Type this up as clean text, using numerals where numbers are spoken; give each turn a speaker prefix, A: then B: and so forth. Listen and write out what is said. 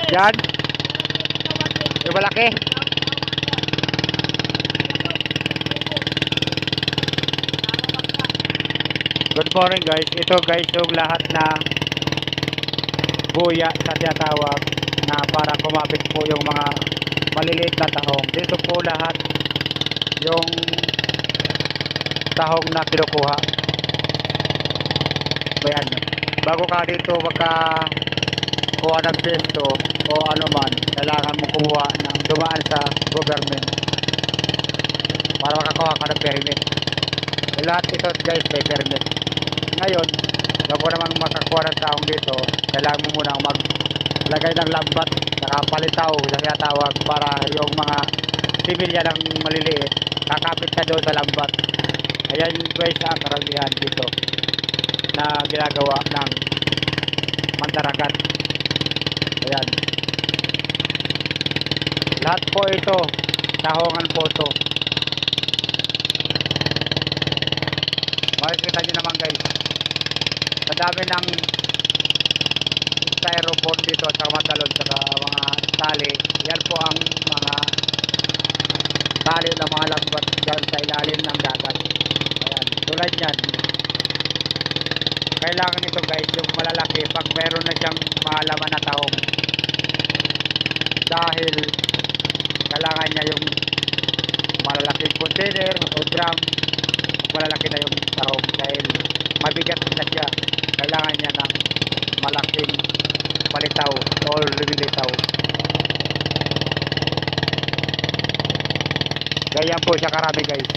A: Yan. Yung malaki. Good morning guys. Ito guys yung lahat na buya sa tinatawag na para kumapit po yung mga maliliit na tahong. Dito po lahat yung tahong na kinukuha. Ayan. Bago ka dito kuha ng pesto o ano man, kailangan mo kumuha ng dumaan sa government para makakuha ka ng permit. Lahat ito guys may permit. Ngayon, bago naman makakuha ng taong dito, kailangan mo muna maglagay ng lambat, nakapalitaw sa tinatawag para yung mga similya ng maliliit, kakapit ka doon sa lambat. Ayan guys ang karamihan dito na ginagawa ng mandaragat. Ayan. Lahat po ito, tahongan po ito. Makikita nyo naman guys, madami ng styrofoam dito at saka matalon at saka mga tali. Yan po ang mga tali ng mga lambat dyan sa ilalim ng dagat. Ayan, tulad yan. Kailangan nito guys yung malalaki pag meron na siyang mga laman na tahong, dahil kailangan niya yung malalaking container o drum, malalaki na yung tahong dahil mabigat na siya. Kailangan niya ng malaking palitaw o lumilitaw. Ganyan po siya karami guys.